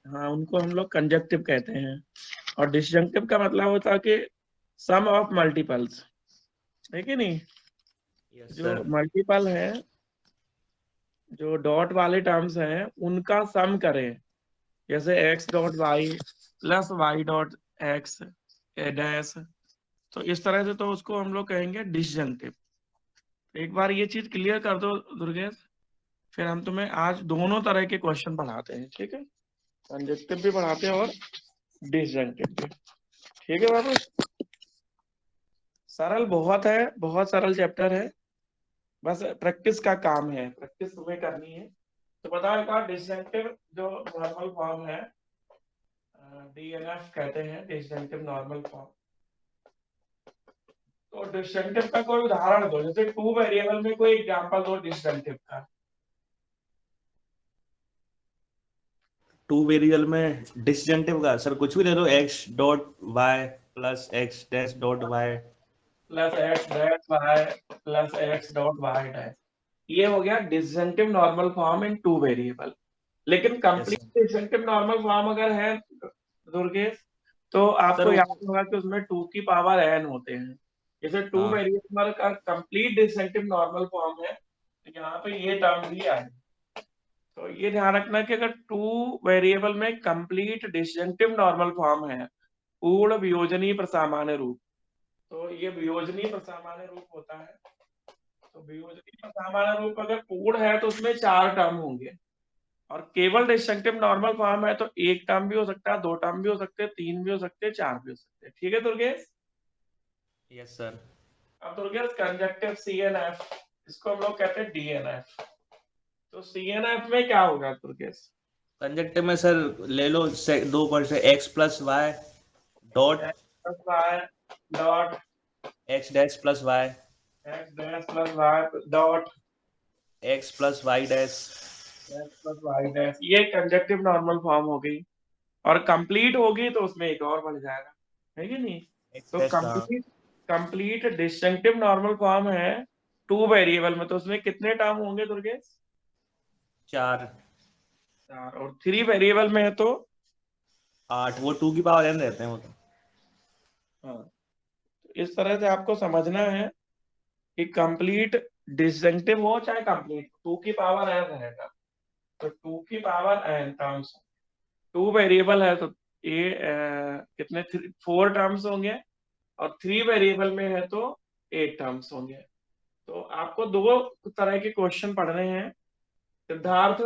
हाँ, उनको हम लोग कंजक्टिव कहते हैं। और डिसजंक्टिव का मतलब होता है कि सम ऑफ मल्टीपल्स, है कि नहीं। यस जो सर। मल्टीपल है, जो डॉट वाले टर्म्स हैं उनका सम करें, जैसे x dot Y plus y dot x dash, तो इस तरह से तो उसको हम लोग कहेंगे डिसजंक्टिव। एक बार ये चीज क्लियर कर दो दुर्गेश, फिर हम तुम्हें आज दोनों तरह के क्वेश्चन पढ़ाते हैं, ठीक है। कंजक्टिव भी पढ़ाते हैं और डिसजंक्टिव भी, ठीक है बाबू। सरल बहुत है, बहुत सरल चैप्टर है, बस प्रैक्टिस का काम है, प्रैक्टिस तुम्हें करनी है। तो बताओ एक बार, डिसजंक्टिव जो नॉर्मल फॉर्म है, डीएनएफ कहते हैं, डिसजंक्टिव नॉर्मल फॉर्म। तो डिसजंक्टिव का कोई उदाहरण दो, जैसे टू वेरिएबल में कोई एग्जांपल दो डिसजंक्टिव का। टू वेरिएबल में डिसजंक्टिव का सर कुछ भी ले लो, X dot Y plus x dash dot Y plus x dash Y plus x dot Y dash, ये हो गया disjunctive normal form in two variable. लेकिन yes complete sir. Disjunctive normal form अगर है दुर्गेश, तो सर आपको वो याद होगा कि उसमें टू की पावर एन होते हैं। जैसे टू हाँ। वेरिएबल का कंप्लीट डिसजंक्टिव नॉर्मल फॉर्म है, तो यहाँ पे ये टर्म भी आए। तो ये ध्यान रखना कि अगर टू वेरिएबल में कंप्लीट डिसजंक्टिव नॉर्मल फॉर्म है, पूर्ण वियोजनीय प्रसामान्य रूप, तो ये वियोजनीय प्रसामान्य रूप होता है। तो वियोजनीय प्रसामान्य रूप अगर पूर्ण है तो उसमें चार टर्म होंगे, और केवल डिस्ट्रक्टिव नॉर्मल फॉर्म है तो एक टर्म भी हो सकता है, दो टर्म भी हो सकते हैं, तीन भी हो सकते हैं, चार भी हो सकते हैं, ठीक है दुर्गेश। Yes sir. अब Durgesh conjunctive C N F, इसको हम लोग कहते हैं डीएनएफ। तो सी एन एफ में क्या होगा दुर्गेश? कंजक्टिव में सर ले लो दो पर से x plus y dot x plus y dot x dash plus y x dash plus y dot x plus y dash. X plus y dash, ये कंजक्टिव नॉर्मल फॉर्म हो गई। और कंप्लीट होगी तो उसमें एक और बढ़ जाएगा, है कि नहीं। एक्स तो डैश का complete complete distinctive normal form है टू वेरिएबल में, तो उसमें कितने टर्म होंगे दुर्गेश? चार। चार। और थ्री वेरिएबल में है तो आठ, वो टू की पावर एन रहते हैं वो तो। हाँ, तो इस तरह से आपको समझना है कि कंप्लीट डिस्टिंक्टिव हो चाहे कंप्लीट, टू की पावर एन रहेगा। तो टू की power n terms, two variable है तो ये कितने, फोर टर्म्स होंगे, और थ्री वेरिएबल में है तो एट टर्म्स होंगे। तो आपको दो तरह के क्वेश्चन पढ़ने हैं। सिद्धार्थ,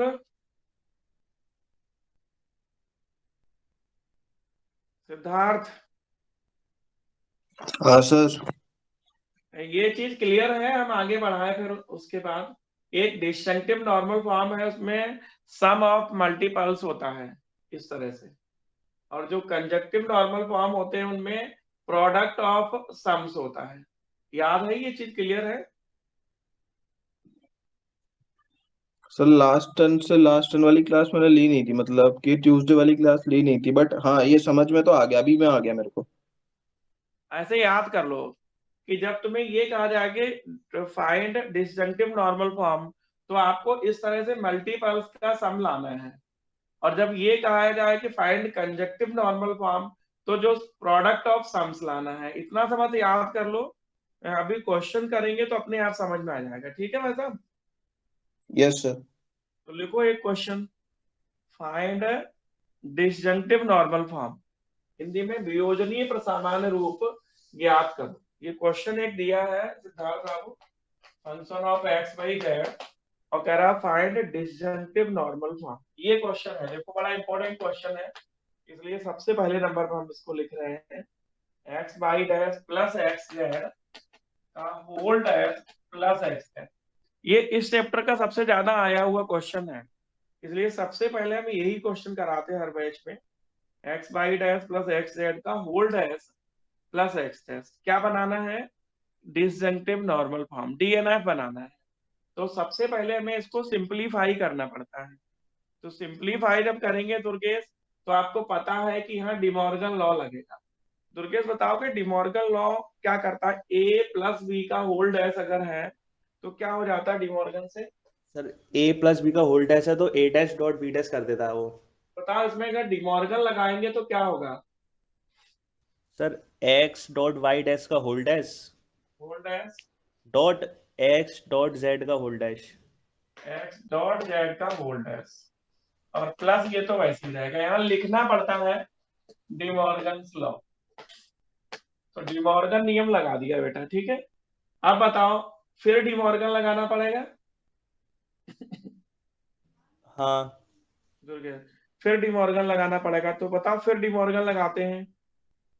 सिद्धार्थ, हाँ सर। ये चीज क्लियर है, हम आगे बढ़ाए फिर उसके बाद। एक डिस्टिंक्टिव नॉर्मल फॉर्म है, उसमें सम ऑफ मल्टीपल्स होता है इस तरह से। और जो कंजक्टिव नॉर्मल फॉर्म होते हैं उनमें प्रोडक्ट ऑफ सम्स होता है। याद है, ये चीज क्लियर है। सर लास्ट टर्न से लास्ट टर्न वाली क्लास मैंने ली नहीं थी, मतलब कि ट्यूसडे वाली क्लास ली नहीं थी, बट हाँ ये समझ में तो आ गया, अभी में आ गया मेरे को। ऐसे याद कर लो कि जब तुम्हें ये कहा जाए कि फाइंड डिस्जंक्टिव नॉर्मल फॉर्म, तो आपको इस तरह से मल्टीपल्स का सम लाना है। और जब ये कहा जाए कि फाइंड कंजक्टिव नॉर्मल फॉर्म, तो जो प्रोडक्ट ऑफ सम्स लाना है। इतना समझ याद कर लो, अभी क्वेश्चन करेंगे तो अपने आप समझ में आ जाएगा, ठीक है भाई साहब। Yes sir. तो लिखो एक question, find disjunctive normal form, Hindi में वियोजनीय प्रसामान्य रूप ज्ञात करो। ये क्वेश्चन एक दिया है सिद्धार्थ बाबू, function of x by Z, और कह रहा फाइंड डिस्जंक्टिव नॉर्मल फॉर्म। ये क्वेश्चन है, देखो बड़ा इंपॉर्टेंट क्वेश्चन है, इसलिए सबसे पहले नंबर पर हम इसको लिख रहे हैं। X Y dash plus X Z का होल डैश प्लस एक्स है, ये इस चैप्टर का सबसे ज्यादा आया हुआ क्वेश्चन है, इसलिए सबसे पहले हम यही क्वेश्चन कराते हैं हर बैच में। X Y dash plus X Z का whole dash plus x dash क्या बनाना है? डिसजंक्टिव नॉर्मल फॉर्म, डीएनएफ बनाना है। तो सबसे पहले हमें इसको सिंपलीफाई करना पड़ता है। तो सिंपलीफाई जब करेंगे दुर्गेश, तो आपको पता है कि यहाँ डिमॉर्गन लॉ लगेगा। दुर्गेश बताओ कि डिमॉर्गन लॉ क्या करता है, ए प्लस बी का होल डैश अगर है तो क्या हो जाता है डिमॉर्गन से? सर ए प्लस बी का होल डैश है तो ए डैश डॉट बी डैश कर देता है वो। बताओ इसमें अगर डिमॉर्गन लगाएंगे तो क्या होगा? Sir x dot Y dash का whole dash whole dash dot x dot z का whole dash. X dot z का होल डैश और प्लस ये तो वैसे ही रहेगा, यहाँ लिखना पड़ता है डिमॉर्गन्स लॉ। तो डिमॉर्गन नियम लगा दिया बेटा, ठीक है। अब बताओ फिर डिमॉर्गन लगाना पड़ेगा। हाँ दुर्गे फिर डिमॉर्गन लगाना पड़ेगा, तो बताओ फिर डिमॉर्गन लगाते हैं।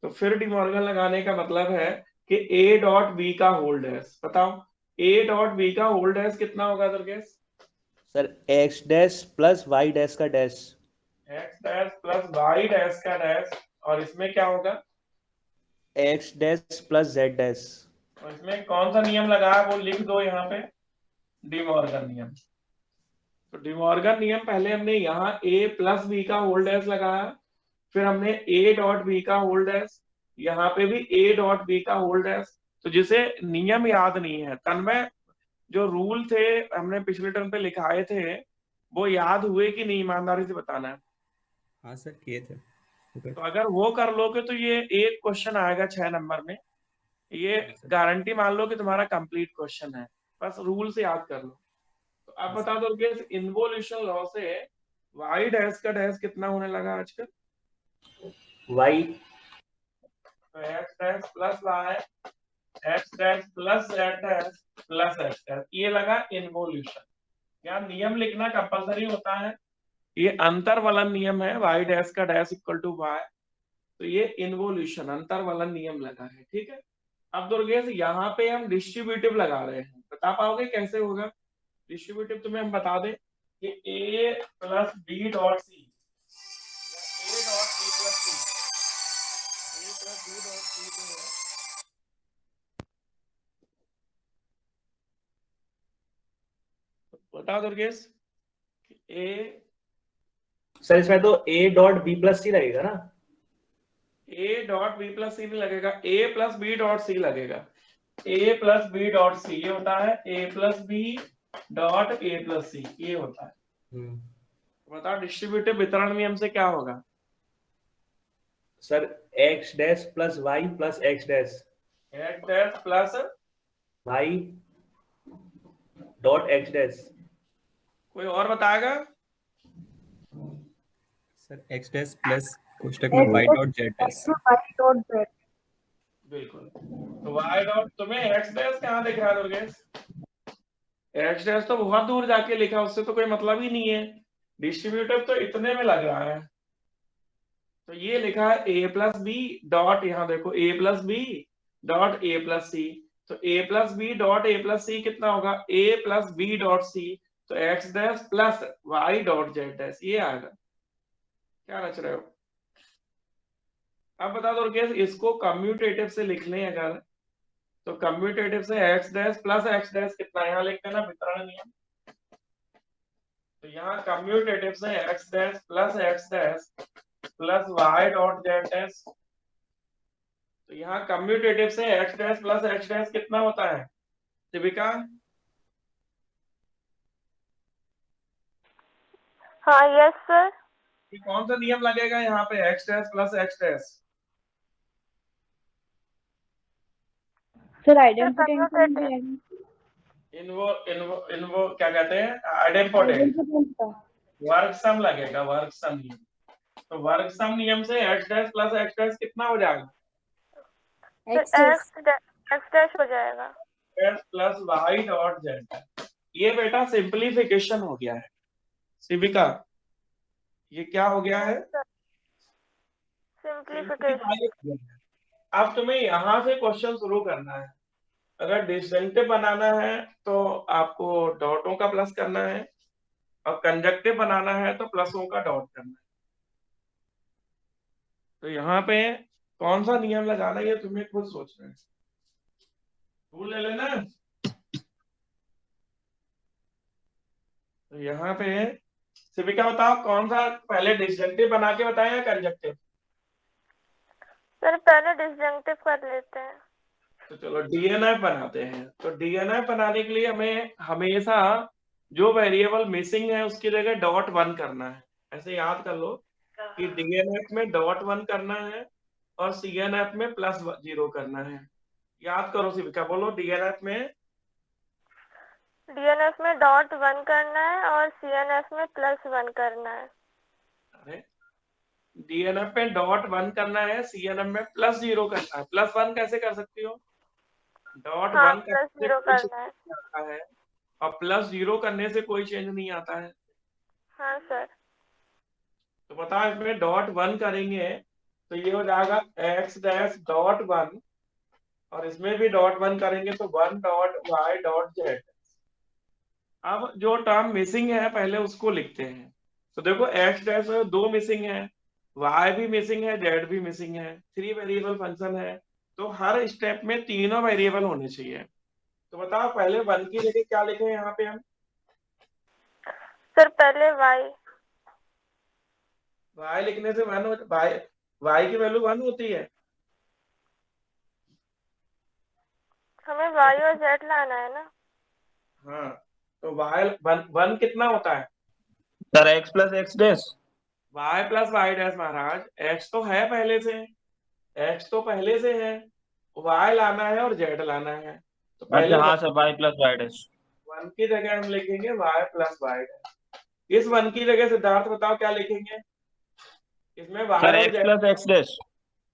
तो फिर डिमॉर्गन लगाने का मतलब है कि ए डॉट बी का होल डैश, बताओ ए डॉट बी का होल डैश कितना होगा Durgesh? Sir x dash plus y dash का dash. X dash plus y dash का डैश, और इसमें क्या होगा? X dash plus z dash. और इसमें कौन सा नियम लगा है वो लिख दो यहाँ पे, डिमॉर्गन नियम। तो डिमॉर्गन नियम पहले हमने यहाँ ए प्लस बी का होल डैश लगाया, फिर हमने ए डॉट बी का होल डैश, यहाँ पे भी ए डॉट बी का होल डैश। तो जिसे नियम याद नहीं है तन्मय, जो रूल थे हमने पिछले टर्म पे लिखाए थे वो याद हुए कि नहीं, ईमानदारी से बताना है। हाँ सर किए थे। ओके। तो अगर वो कर लोगे तो ये एक क्वेश्चन आएगा 6 नंबर में, ये हाँ सर। गारंटी मान लो कि तुम्हारा कंप्लीट क्वेश्चन है, बस रूल से याद कर लो। तो आप हाँ बता दो कि इन्वोल्यूशन लॉ से वाई डैश का डैश कितना होने लगा आजकल? वाई तो x dash plus y, x dash plus z dash plus x dash, ये लगा इन्वोल्यूशन। यहाँ नियम लिखना कंपलसरी होता है, ये अंतर वलन नियम है, वाई डैश का डैश इक्वल टू वाई। तो ये इन्वोल्यूशन अंतर वलन नियम लगा है, ठीक है। अब दुर्गेश यहाँ पे हम डिस्ट्रीब्यूटिव लगा रहे हैं, बता पाओगे कैसे होगा डिस्ट्रीब्यूटिव? तुम्हें हम बता दें कि a plus b dot c, a dot b plus c, a plus b dot c जो है, बताओ दुर्गेश ए, सर इसमें तो a dot b plus c लगेगा ना। A dot b plus c नहीं लगेगा, a plus b dot c लगेगा। A plus b dot c ये होता है a plus b dot a plus c, ये होता है। बताओ डिस्ट्रीब्यूटिव वितरण नियम से क्या होगा? Sir x dash plus y plus x dash x dash plus y dot x dash. कोई और बताएगा? सर एक्स डैश प्लस कोष्टक में वाई डॉट जेड डैश। बिल्कुल। तो वाई डॉट, तुम्हें एक्स डैश कहाँ दिख रहा है दुर्गेश? एक्स डैश तो बहुत दूर जाके लिखा, उससे तो कोई मतलब ही नहीं है, डिस्ट्रीब्यूटिव तो इतने में लग रहा है। तो ये लिखा है ए प्लस बी डॉट, यहाँ देखो a plus b dot a plus c. तो a plus b dot a plus c कितना होगा? A plus b dot c, तो x dash plus y dot z dash, ये आएगा। क्या रच रहे हो? अब बता दो केस, इसको कम्यूटेटिव से लिख लें अगर, तो कम्यूटेटिव से x dash plus x dash कितना, यहाँ लिखते हैं ना वितरण नियम। तो यहाँ कम्यूटेटिव से x dash plus y dot z dash, तो यहाँ कम्यूटेटिव से x dash plus x dash कितना होता है शिविका? हाँ यस सर। ये कौन सा नियम लगेगा यहाँ पे x dash plus x dash? Sir identity इनवो इनवो इनवो क्या कहते हैं, आइडेंपोटेंट वर्ग सम लगेगा, वर्ग सम नियम। तो वर्ग सम नियम से x dash plus x dash कितना हो जाएगा? एक्स डैश हो जाएगा x plus y dot z. ये बेटा सिंप्लीफिकेशन हो गया है शिविका, ये क्या हो गया है? सिंप्लीफिकेशन। अब तुम्हें यहाँ से क्वेश्चन शुरू करना है। अगर डिस्जंक्टिव बनाना है तो आपको डॉटों का प्लस करना है, और कंजक्टिव बनाना है तो प्लसों का डॉट करना है। तो यहाँ पे कौन सा नियम लगाना है ये तुम्हें खुद सोचना है, रूल ले लेना। तो यहाँ पे शिविका बताओ कौन सा पहले डिस्जंक्टिव बना के बताएं या कंजक्टिव? सर पहले डिसजंक्टिव कर लेते हैं। तो चलो डीएनएफ बनाते हैं। तो डीएनएफ बनाने के लिए हमें हमेशा जो वेरिएबल मिसिंग है उसकी जगह डॉट वन करना है, ऐसे याद कर लो कि DNF में डॉट 1 करना है और CNF में +0 करना है। याद करो शिविका, बोलो DNF में DNF में डॉट 1 करना है और CNF में +1 करना है। अरे DNF में डॉट 1 करना है, CNF में +0 करना है। +1 कैसे कर सकती हो? डॉट हाँ 1 करने से +0 कोई चेंज करना है। नहीं आता है और +0 करने से कोई चेंज नहीं आता है। हाँ सर। तो बताओ इसमें डॉट 1 करेंगे तो ये हो जाएगा x डैश डॉट 1 और इसमें भी डॉट 1 करेंगे तो 1 डॉट y डॉट z। अब जो टर्म मिसिंग है पहले उसको लिखते हैं। तो देखो x डैश में 2 मिसिंग है, y भी मिसिंग है, z भी मिसिंग है, 3 वेरिएबल फंक्शन है, तो हर स्टेप में तीनों वेरिएबल होने चाहिए। तो बताओ पहले 1 की जगह क्या लिखें यहाँ पे हम? सर पहले y लिखने से 1 y की वैल्यू 1 होती है। हमें y और z लाना है ना। हाँ, तो y 1 कितना होता है? Sir x plus x dash. y plus y dash महाराज, x तो है पहले से, x तो पहले से है, y लाना है और z लाना है। तो पहले अच्छा हाँ sir y plus y dash. 1 की जगह हम लिखेंगे y प्लस वाई डैश। इस 1 की जगह सिद्धार्थ बताओ क्या लिखेंगे? इसमें y सर और x z, plus x dash.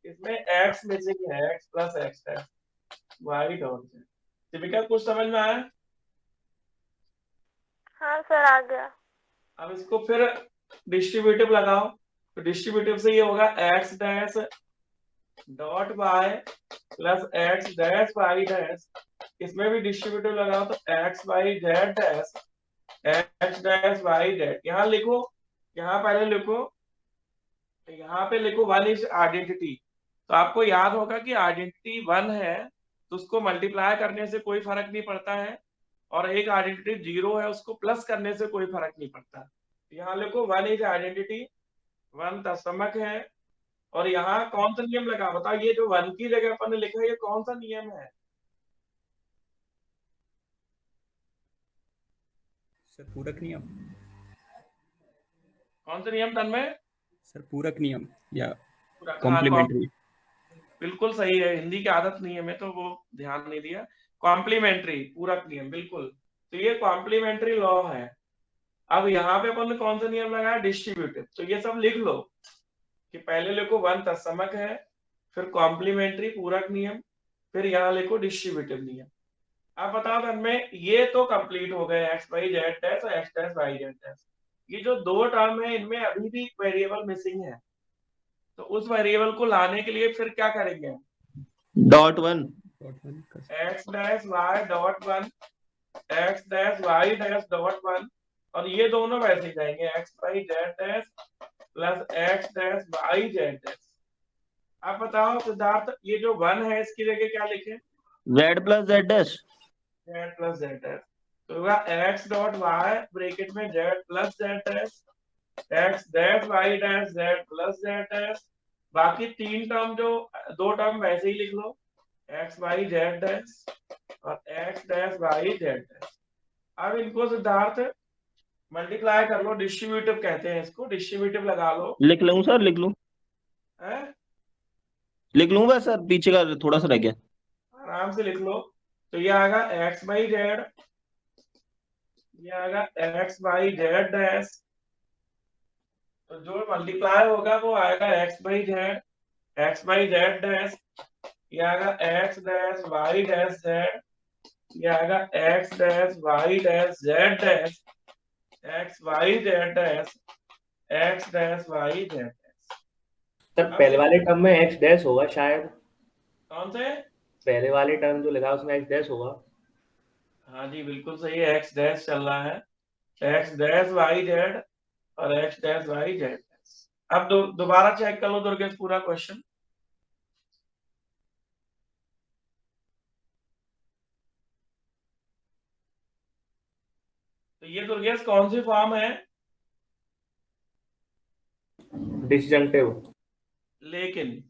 इसमें x मिसिंग है, x plus x dash y dot z। Deepika कुछ समझ में आया? हाँ सर आ गया। अब इसको फिर डिस्ट्रीब्यूटिव लगाओ, तो डिस्ट्रीब्यूटिव से ये होगा x dash dot y plus x dash y dash. इसमें भी डिस्ट्रीब्यूटिव लगाओ तो x y z dash x dash y z. यहाँ लिखो, यहाँ पहले लिखो, यहाँ पे लिखो 1 इज आइडेंटिटी। तो आपको याद होगा कि आइडेंटिटी 1 है तो उसको मल्टीप्लाई करने से कोई फर्क नहीं पड़ता है, और एक आइडेंटिटी 0 है उसको प्लस करने से कोई फर्क नहीं पड़ता। यहाँ लिखो 1 इज आइडेंटिटी, 1 तत्समक है। और यहाँ कौन सा नियम लगा बताओ? ये जो 1 की जगह अपन ने लिखा है ये कौन सा नियम है? सर पूरक नियम। कौन सा नियम तन्मय? सर पूरक नियम या हाँ, कॉम्प्लीमेंट्री। बिल्कुल सही है, हिंदी की आदत नहीं है, मैं तो वो ध्यान नहीं दिया। कॉम्प्लीमेंट्री पूरक नियम, बिल्कुल। तो ये कॉम्प्लीमेंट्री लॉ है। अब यहाँ पे अपन ने कौन सा नियम लगाया? डिस्ट्रीब्यूटिव। तो ये सब लिख लो कि पहले लिखो 1 तत्समक है, फिर कॉम्प्लीमेंट्री पूरक नियम, फिर यहाँ लिखो डिस्ट्रीब्यूटिव नियम। अब बताओ तन्मय, ये तो कंप्लीट हो गए एक्स वाई जेड डैश और x dash y z dash. ये जो दो टर्म है इनमें अभी भी वेरिएबल मिसिंग है, तो उस वेरिएबल को लाने के लिए फिर क्या करेंगे? Dot 1। X dash y dot 1 x dash y dash dot 1, और ये दोनों वैसे ही जाएंगे x y z dash plus x dash y z dash. अब बताओ सिद्धार्थ, ये जो 1 है इसकी जगह क्या लिखे? Z plus z dash. Z plus z dash. तो होगा एक्स डॉट वाई ब्रैकेट में z plus z dash x dash y dash z plus z dash. बाकी तीन टर्म जो, दो टर्म वैसे ही लिख लो, एक्स वाई जेड डैश और x dash y z dash. अब इनको सिद्धार्थ मल्टीप्लाई कर लो, डिस्ट्रीब्यूटिव कहते हैं इसको, डिस्ट्रीब्यूटिव लगा लो। लिख लूं सर लिख लूं? है? लिख लूं बस सर, पीछे का थोड़ा सा रह गया। आराम से लिख लो। तो ये आएगा एक्स बाई जेड, ये आएगा एक्स बाई जेड डैश, तो जो मल्टीप्लाई होगा वो आएगा एक्स बाई जेड डैश, ये आएगा x dash y dash z, ये आएगा x dash y dash z dash x y z dash x dash y z dash. Sir पहले वाले टर्म में एक्स डैश होगा शायद। कौन से? पहले वाले टर्म जो लिखा है उसमें एक्स डैश होगा। हाँ जी बिल्कुल सही है, एक्स डैश चल रहा है, एक्स डैश वाई जेड और x dash y z dash. अब दोबारा चेक कर लो दुर्गेश पूरा क्वेश्चन। तो ये दुर्गेश कौन सी फॉर्म है? डिसजंक्टिव। लेकिन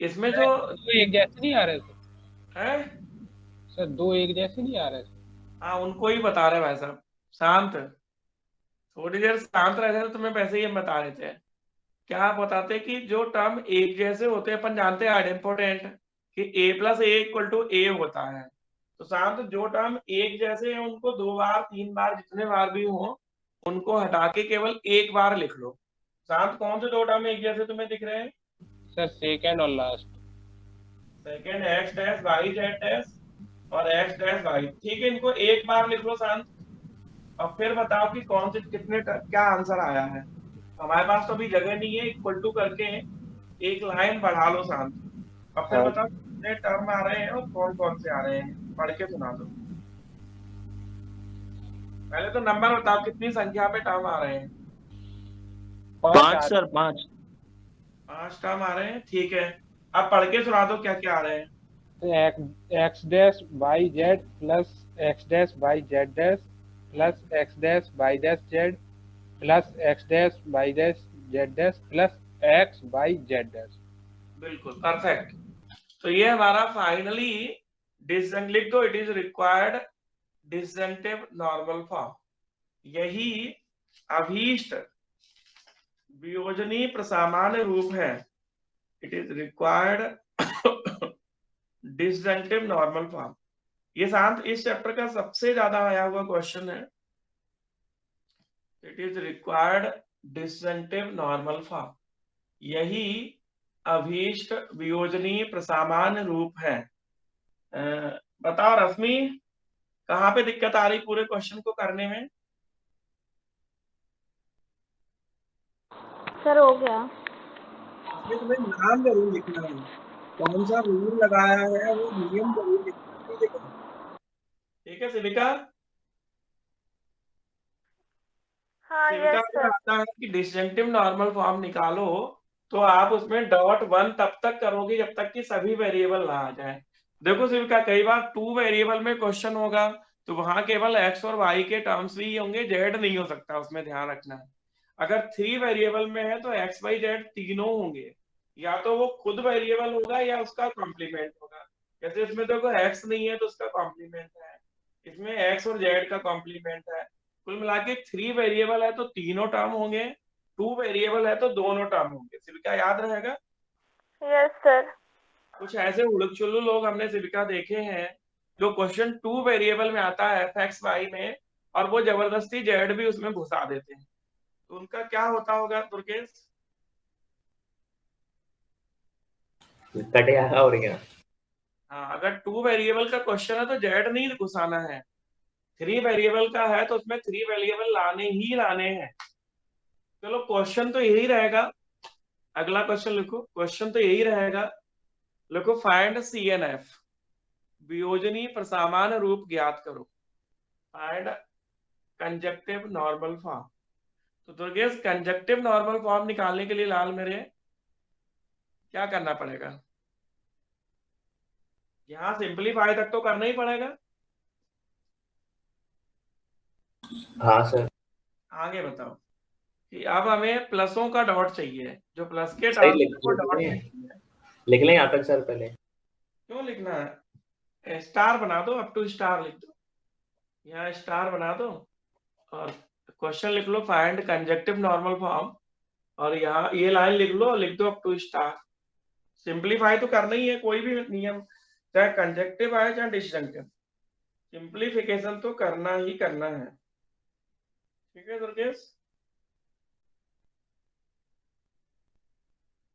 इसमें जो दो एक जैसे नहीं आ रहे है, सर, दो एक जैसे नहीं आ रहे। हाँ उनको ही बता रहे भाई साहब, शांत, थोड़ी देर शांत रह जाए तो तुम्हें वैसे ही हम बता रहे थे। क्या आप बताते कि जो टर्म एक जैसे होते हैं, अपन जानते हैं आइडेम्पोटेंट कि a plus a equal to a होता है, तो शांत जो टर्म एक जैसे हैं उनको 2 बार 3 बार जितने बार भी हो उनको हटा के केवल एक बार लिख लो। शांत कौन से 2 टर्म एक जैसे तुम्हें दिख रहे हैं? सर सेकंड और last. Second x dash y z dash और एक्स डैश वाई, ठीक है, इनको एक बार लिख लो शांत। और फिर बताओ कि कौन से कितने क्या आंसर आया है। हमारे पास तो अभी जगह नहीं है, इक्वल टू करके एक लाइन बढ़ा लो शांत। और फिर हाँ। बताओ कितने टर्म आ रहे हैं और कौन कौन से आ रहे हैं, पढ़ के सुना दो। पहले तो नंबर बताओ कितनी संख्या में टर्म आ रहे हैं। 5 सर 5। 5 टर्म आ रहे हैं, ठीक है। अब पढ़ के सुना दो क्या क्या आ रहे हैं। X dash y z plus x dash y z dash plus x dash y dash z plus x dash y dash z dash plus x by z dash. बिल्कुल परफेक्ट। तो ये हमारा फाइनली डिसजंक्ट लिख दो, it is required disjunctive normal form. यही अभीष्ट वियोजनीय प्रसामान्य रूप है, it is required disjunctive normal form. ये शांत इस चैप्टर का सबसे ज्यादा आया हुआ क्वेश्चन है। It is required disjunctive normal form, यही अभीष्ट वियोजनीय प्रसामान्य रूप है। बताओ रश्मि, कहाँ पे दिक्कत आ रही पूरे क्वेश्चन को करने में? सर हो गया। इसमें तुम्हें नाम जरूर लिखना है, कौन सा रूल लगाया है वो नियम जरूर लिखना है, ठीक है? ठीक है सिविका। हाँ सिविका यस अगर सर। आता है कि डिसजंक्टिव नॉर्मल फॉर्म निकालो तो आप उसमें डॉट 1 तब तक करोगे जब तक कि सभी वेरिएबल ना आ जाए। देखो सिविका, कई बार 2 वेरिएबल में क्वेश्चन होगा तो वहां केवल x और y के टर्म्स भी होंगे, z नहीं हो सकता, उसमें ध्यान रखना है। अगर 3 वेरिएबल में है तो x y z तीनों होंगे, या तो वो खुद वेरिएबल होगा या उसका कॉम्प्लीमेंट होगा। जैसे इसमें देखो x नहीं है तो उसका कॉम्प्लीमेंट है, इसमें x और z का कॉम्प्लीमेंट है। कुल मिला के 3 वेरिएबल है तो तीनों टर्म होंगे, 2 वेरिएबल है तो दोनों टर्म होंगे। सिविका याद रहेगा? Yes sir. कुछ ऐसे उड़क चुल्लू लोग हमने सिविका देखे हैं जो क्वेश्चन 2 वेरिएबल में आता है fx y में, और वो जबरदस्ती जेड भी उसमें घुसा देते हैं, तो उनका क्या होता होगा दुर्गेश? कट जाएगा और क्या। हाँ, अगर 2 वेरिएबल का क्वेश्चन है तो जेड नहीं घुसाना है, 3 वेरिएबल का है तो उसमें 3 वेरिएबल लाने ही लाने हैं। चलो क्वेश्चन तो यही रहेगा, अगला क्वेश्चन लिखो, क्वेश्चन तो यही रहेगा। लिखो फाइंड CNF, वियोजनीय प्रसामान्य रूप ज्ञात करो। Find conjunctive normal form. तो दुर्गेश कंजक्टिव नॉर्मल फॉर्म निकालने के लिए लाल मेरे क्या करना पड़ेगा? यहाँ सिंपलीफाई तक तो करना ही पड़ेगा। हाँ सर। आगे बताओ कि अब हमें प्लसों का डॉट चाहिए, जो प्लस के सही टर्म्स को डॉट लें चाहिए। लिख लें यहाँ तक सर पहले। क्यों लिखना है? स्टार बना दो, अप टू स्टार लिख दो, यहाँ स्टार बना दो और क्वेश्चन लिख लो फाइंड कंजक्टिव नॉर्मल फॉर्म, और यहाँ ये लाइन लिख लो और लिख दो अप टू स्टार। सिंपलीफाई तो करना ही है, कोई भी नियम चाहे कंजक्टिव आए चाहे डिसजंक्टिव, सिंपलीफिकेशन तो करना ही करना है। ठीक है दुर्गेश?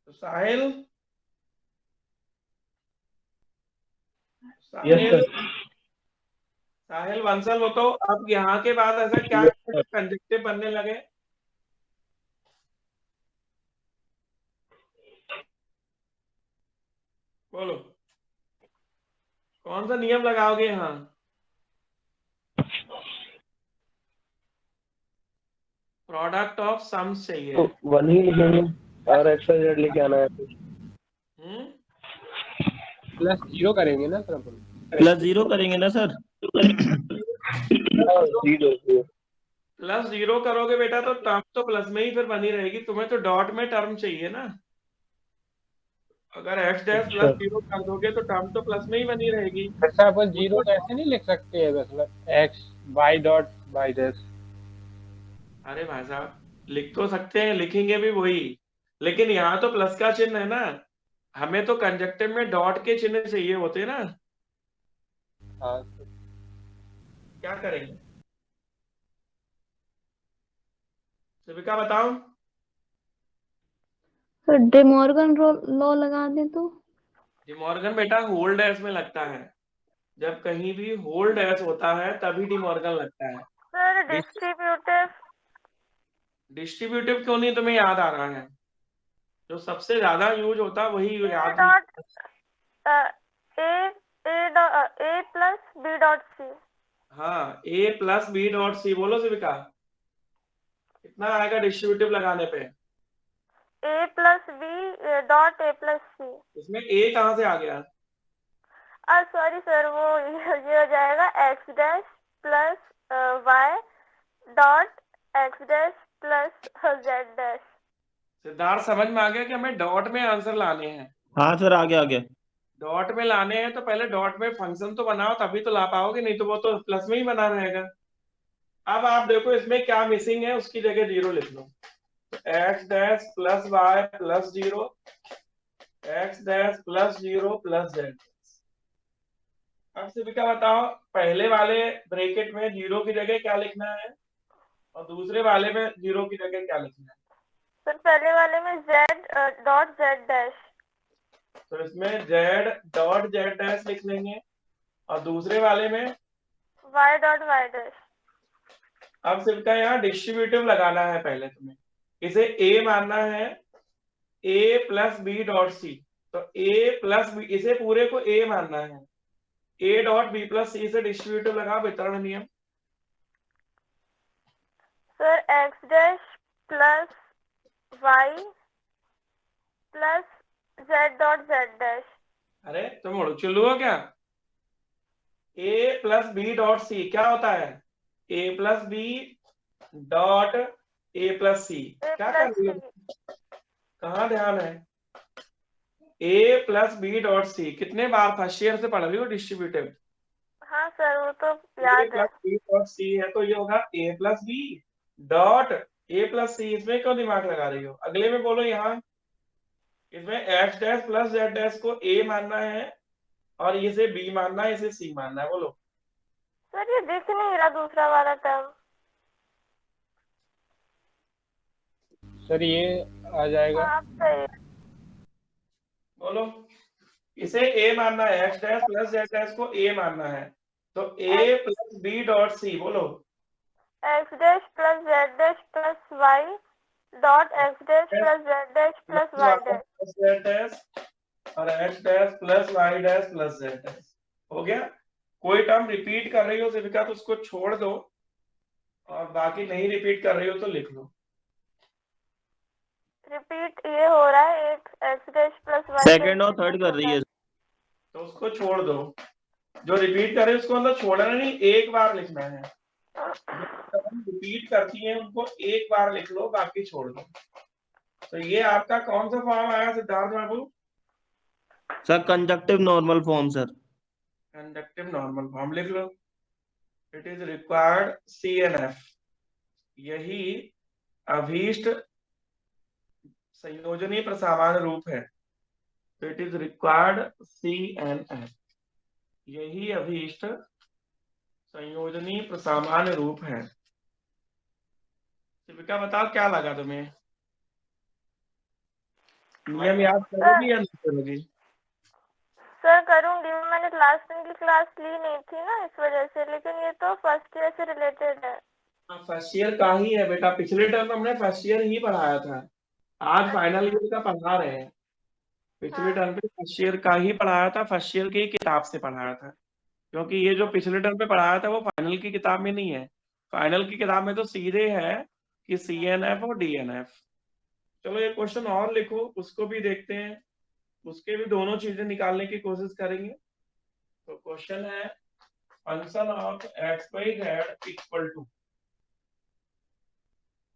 तो साहिल, साहिल साहिल बंसल हो, तो अब यहाँ के बाद ऐसा क्या कंजक्टिव बनने लगे? बोलो कौन सा नियम लगाओगे यहाँ? प्रोडक्ट ऑफ सम्स चाहिए। तो 1 ही लिखेंगे और एक्स्ट्रा जेड लेके आना है। प्लस 0 करेंगे ना सर अपन। +0 करेंगे ना सर? +0 करोगे बेटा तो टर्म तो प्लस में ही फिर बनी रहेगी, तुम्हें तो डॉट में टर्म चाहिए ना। अगर x डैश +0 कर दोगे तो टर्म तो प्लस में ही बनी रहेगी। सर अपन 0 ऐसे नहीं लिख सकते हैं, मतलब x by dot by dash. अरे भाई साहब लिख तो सकते हैं, लिखेंगे भी वही, लेकिन यहाँ तो प्लस का चिन्ह है ना, हमें तो कंजक्टिव में डॉट के चिन्ह चाहिए होते ना, हाँ सर। क्या करेंगे? शिविका बताओ। सर डिमॉर्गन लॉ लगा दें तो? डिमॉर्गन बेटा होल्ड एस में लगता है, जब कहीं भी होल्ड एस होता है तभी डिमॉर्गन लगता है। सर डिस्ट्रीब्यूटिव डिस्ट्रीब्यूटिव क्यों नहीं तुम्हें याद आ रहा है? जो सबसे ज्यादा यूज होता है वही ए याद नहीं। Dot a plus b dot c. हाँ, a plus b dot c, बोलो शिविका कितना आएगा डिस्ट्रीब्यूटिव लगाने पे? A plus b dot a plus c. इसमें ए कहाँ से आ गया? सॉरी सर, वो ये हो जाएगा x dash plus y dot x dash plus z dash. Siddharth समझ में आ गया कि हमें डॉट में आंसर लाने हैं? हाँ सर, आ गया आ गया। डॉट में लाने हैं तो पहले डॉट में फंक्शन तो बनाओ, तभी तो ला पाओगे, नहीं तो वो तो प्लस में ही बना रहेगा। अब आप देखो इसमें क्या मिसिंग है, उसकी जगह 0 लिख लो। X dash plus y plus 0, x dash plus 0 plus z. अब शिविका बताओ, पहले वाले ब्रैकेट में 0 की जगह क्या लिखना है और दूसरे वाले में 0 की जगह क्या लिखना है? सर पहले वाले में जेड डॉट जेड डैश। तो इसमें जेड डॉट जेड डैश लिख लेंगे और दूसरे वाले में वाई डॉट वाई डैश। अब शिविका यहाँ डिस्ट्रीब्यूटिव लगाना है, पहले तुम्हें इसे ए मानना है, a plus b dot c. तो ए प्लस बी, इसे पूरे को ए मानना है, a dot b plus c से डिस्ट्रीब्यूटिव लगाओ, वितरण नियम। Sir x dash plus y plus z dot z dash. अरे तुम उड़चुल्लू हो क्या? A plus b dot c क्या होता है? A plus b dot a plus c. A क्या कर प्लस रही सी। हो? कहाँ ध्यान है? A plus b dot c कितने बार फर्स्ट ईयर से पढ़ रही हो डिस्ट्रीब्यूटिव? हाँ सर वो तो ए याद है। प्लस बी डॉट सी है तो ये होगा a plus b dot a plus c. इसमें क्यों दिमाग लगा रही हो? अगले में बोलो, यहाँ इसमें x dash plus z dash को ए मानना है और इसे बी मानना है, इसे सी मानना है, बोलो। सर ये दिख नहीं रहा दूसरा वाला टर्म। सर ये आ जाएगा। हाँ सही। बोलो, इसे ए मानना है, x dash plus z dash को ए मानना है, तो a plus b dot c, बोलो। X dash plus z dash plus y dot x dash plus z dash plus y dash. Plus z dash और x dash plus y dash plus z dash. हो गया? कोई term repeat कर रही हो शिविका तो उसको छोड़ दो, और बाकी नहीं रिपीट कर रही हो तो लिख लो। रिपीट ये हो रहा है, एक x dash plus y second और थर्ड कर रही है। तो उसको छोड़ दो, जो रिपीट कर रहे हो उसको मतलब छोड़ना नहीं, एक बार लिखना है। जो टर्म रिपीट करती है उनको एक बार लिख लो, बाकी छोड़ दो। तो ये आपका कौन सा फॉर्म आया सिद्धार्थ बाबू? Sir conjunctive normal form sir. Conductive normal form लिख लो। इट इज रिक्वायर्ड CNF, यही अभीष्ट संयोजनीय प्रसामान्य रूप है। तो इट इज रिक्वायर्ड CNF, यही अभीष्ट संयोजनीय प्रसामान्य रूप है। शिविका बताओ क्या लगा तुम्हें? नियम याद करोगी या नहीं करोगी? सर करूंगी, मैंने लास्ट टाइम की क्लास ली नहीं थी ना इस वजह से, लेकिन ये तो फर्स्ट ईयर से रिलेटेड है। फर्स्ट ईयर का ही है बेटा, पिछले टर्म हमने फर्स्ट ईयर ही पढ़ाया था, आज फाइनल ईयर का पढ़ा रहे हैं। पिछले टर्म पे फर्स्ट ईयर का ही पढ़ाया था, फर्स्ट ईयर की किताब से पढ़ाया था, क्योंकि ये जो पिछले टर्म पे पढ़ाया था वो फाइनल की किताब में नहीं है। फाइनल की किताब में तो सीधे है कि CNF और DNF। चलो एक क्वेश्चन और लिखो, उसको भी देखते हैं, उसके भी दोनों चीजें निकालने की कोशिश करेंगे। तो क्वेश्चन है function of x by z equal to,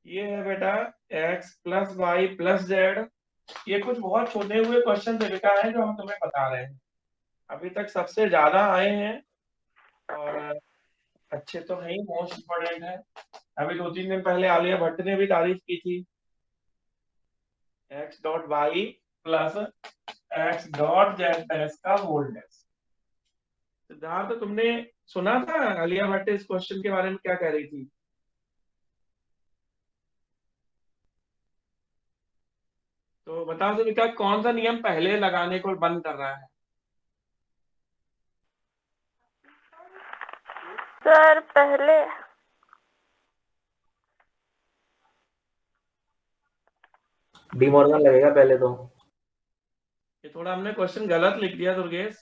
ये है बेटा x plus y plus z. ये कुछ बहुत छोटे हुए क्वेश्चन तरीका है जो हम तुम्हें बता रहे हैं, अभी तक सबसे ज्यादा आए हैं और अच्छे तो है ही, मोस्ट इम्पोर्टेंट है। अभी 2-3 दिन पहले आलिया भट्ट ने भी तारीफ की थी। X dot Y plus x dot z dash का होल डैश। सिद्धार्थ, तुमने सुना था आलिया भट्ट इस क्वेश्चन के बारे में क्या कह रही थी? तो बताओ सविता, कौन सा नियम पहले लगाने को बंद कर रहा है? सर पहले डी मॉर्गन लगेगा पहले तो। ये थोड़ा हमने क्वेश्चन गलत लिख दिया Durgesh.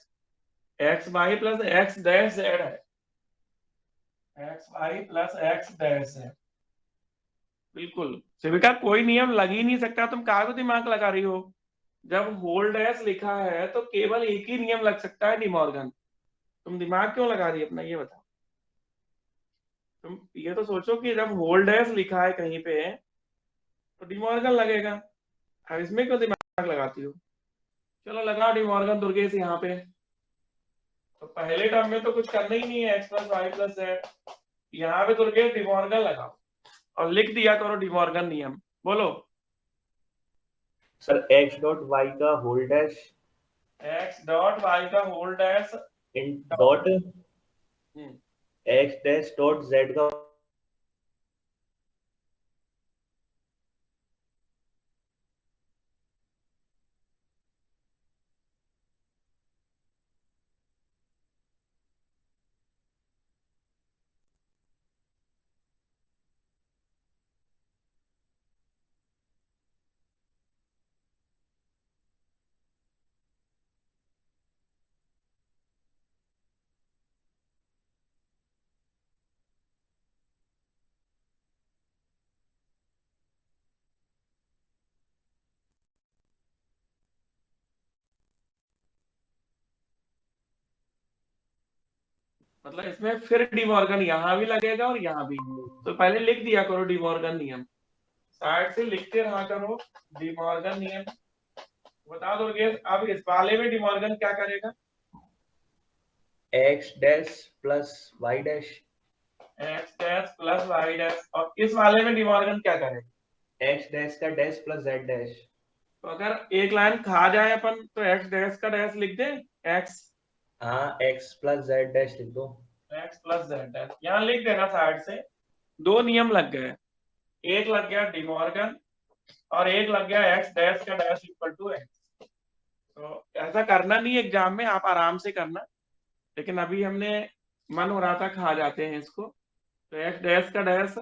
X y plus x dash z है, x y plus x dash है। बिल्कुल सेविका, कोई नियम लग ही नहीं सकता, तुम काहे दिमाग लगा रही हो? जब होल डैश लिखा है तो केवल एक ही नियम लग सकता है, डिमॉर्गन। तुम दिमाग क्यों लगा रही है अपना, ये बताओ। तुम ये तो सोचो कि जब होल डैश लिखा है कहीं पे तो डिमॉर्गन लगेगा। अब इसमें क्यों दिमाग लगाती हो? चलो लगाओ डिमॉर्गन दुर्गेश यहाँ पे। तो पहले टर्म में तो कुछ करना ही नहीं है, x plus y plus z. यहाँ पे दुर्गेश डिमॉर्गन लगाओ और लिख दिया करो डिमॉर्गन नियम। बोलो। सर एक्स डॉट वाई का whole dash x dot y का होल डैश इन dot x dash dot z का मतलब इसमें फिर डिमॉर्गन यहाँ भी लगेगा और यहाँ भी। तो पहले लिख दिया करो डिमॉर्गन नियम, साइड से लिखते रहा करो डिमॉर्गन नियम। बता दो अब इस वाले में डिमॉर्गन क्या करेगा? X dash plus y dash x dash plus y dash. और इस वाले में डिमॉर्गन क्या करेगा? एक्स डैश का डैश प्लस जेड डैश। तो अगर एक लाइन खा जाए अपन तो एक्स डैश का डैश लिख दे, एक्स। हाँ एक्स प्लस जेड डैश लिख दो। एक्स प्लस जेड डैश यहाँ लिख देना साइड से। दो नियम लग गए, एक लग गया डिमॉर्गन और एक लग गया एक्स डैश का डैश इक्वल टू एक्स। तो ऐसा करना नहीं एग्जाम में, आप आराम से करना। लेकिन अभी हमने मन हो रहा था खा जाते हैं इसको। तो एक्स डैश का dash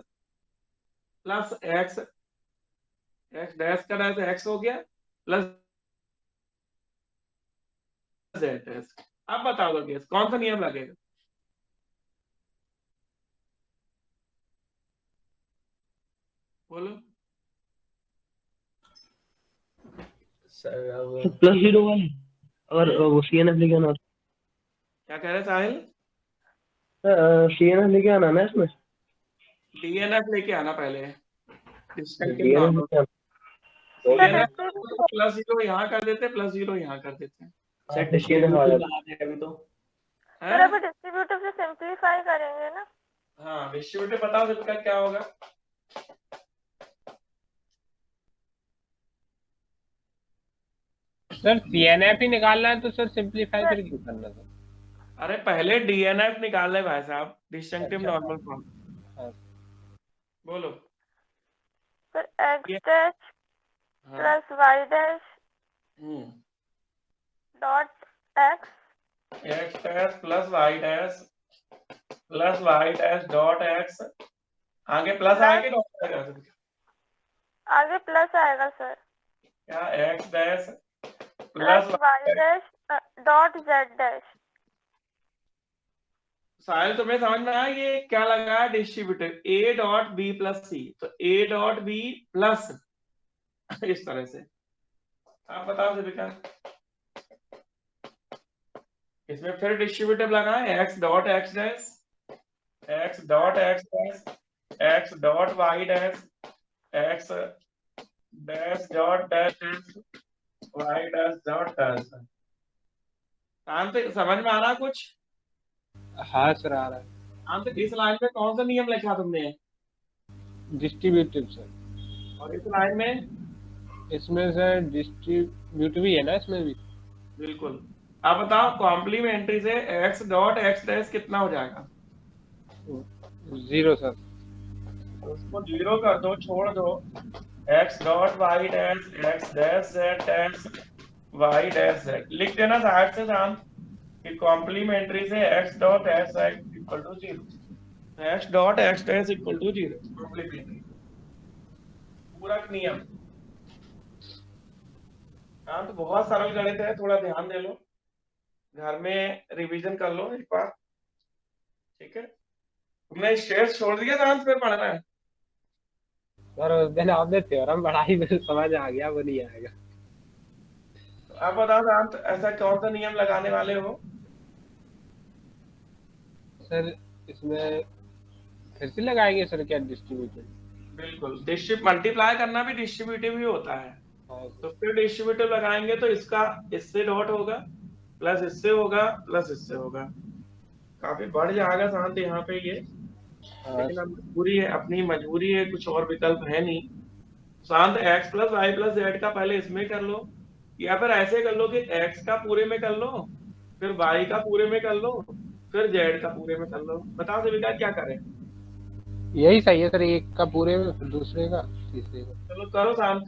plus x, x dash का डैश एक्स हो गया प्लस जेड डैश। अब बताओ दुर्गेश कौन सा नियम लगेगा? बोलो। सर अब प्लस जीरो वाली और वो सी एन एफ लेके आना, क्या कह रहे साहिल? सी एन एफ लेके आना ना इसमें, डीएनएफ लेके आना पहले, destructive D N F normal. लेके आना। डीएनएफ तो प्लस जीरो यहाँ कर देते, प्लस जीरो यहाँ कर देते हैं। सर डिस्ट्रीब्यूटिव लगा दे अभी तो। सर अभी डिस्ट्रीब्यूटिव से सिंपलीफाई करेंगे ना। हाँ डिस्ट्रीब्यूटिव बताओ सबका क्या होगा? सर सीएनएफ ही निकालना है तो सर सिंपलीफाई फिर क्यों करना सर? अरे पहले डीएनएफ निकाल ले भाई साहब, डिस्टिंक्टिव नॉर्मल फॉर्म। हाँ। बोलो। Sir x dash plus y dash dot x, x dash plus y dash dot x. आगे प्लस आएगा डॉट आएगा? आगे प्लस आएगा सर। क्या? X dash plus y dash dot z dash. Sahil तुम्हें समझ में आया ये क्या लगा है? Distributive a dot b plus c, तो ए डॉट बी प्लस इस तरह से। आप बताओ दीपिका। इसमें फिर डिस्ट्रीब्यूटिव लगा है x dot x dash, x dot x dash, x dot Y dash, x dash dot dash, y dash dot dash. समझ में आ रहा कुछ? हाँ सर आ रहा है। तो इस लाइन में कौन सा नियम लिखा तुमने? Distributive sir. और इस लाइन में इसमें सर डिस्ट्रीब्यूट भी है ना इसमें भी? बिल्कुल। अब बताओ कॉम्प्लीमेंट्री से x डॉट x डैश कितना हो जाएगा? 0 सर। उसको 0 कर दो, छोड़ दो। x dot y dash x dash z dash y dash z लिख देना साइड से शांत कि कॉम्प्लीमेंट्री से x dot x equal to 0, x dot x dash equal to 0 complementary पूरक नियम। हाँ तो बहुत सरल गणित है, थोड़ा ध्यान दे लो, घर में रिवीजन कर लो एक बार, ठीक है? तुमने स्ट्रेस छोड़ दिया डांस पे पढ़ना है? सर उस दिन आपने थ्योरम पढ़ाई मुझे समझ आ गया, वो नहीं आएगा। तो आप बताओ शांत, ऐसा कौन सा नियम लगाने वाले हो? सर इसमें फिर से लगाएंगे सर क्या डिस्ट्रीब्यूटेड? बिल्कुल, मल्टीप्लाई करना भी डिस्ट्रीब्यूटिव ही होता है। हाँ तो फिर डिस्ट्रीब्यूटिव लगाएंगे तो इसका इससे डॉट होगा, प्लस इससे होगा, प्लस इससे होगा, काफी बढ़ जाएगा शांत यहाँ पे ये। लेकिन अब मजबूरी है, अपनी मजबूरी है, कुछ और विकल्प है नहीं। शांत x plus y plus z का पहले इसमें कर लो, या फिर ऐसे कर लो कि x का पूरे में कर लो, फिर y का पूरे में कर लो, फिर z का पूरे में कर लो। बताओ सविता क्या करें? यही सही है सर, एक का पूरे में फिर दूसरे का तीसरे का। चलो करो शांत,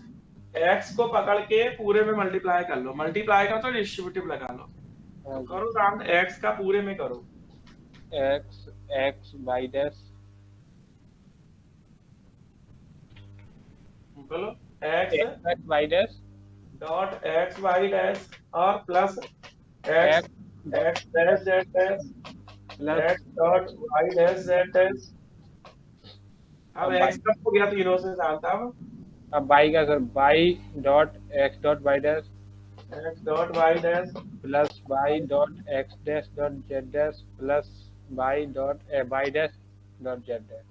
x को पकड़ के पूरे में मल्टीप्लाई कर लो, मल्टीप्लाई का तो डिस्ट्रीब्यूटिव लगा लो। तो करो शांत, x का पूरे में करो। x बाई डैश बोलो x y dash dot x y dash और plus x x dash z dash plus x dot y dash z dash. अब x कब हो गया तीनों से शांत? अब बाई का sir by dot x dot by dash x dot y dash plus by dot x dash dot z dash plus by dash dot z dash.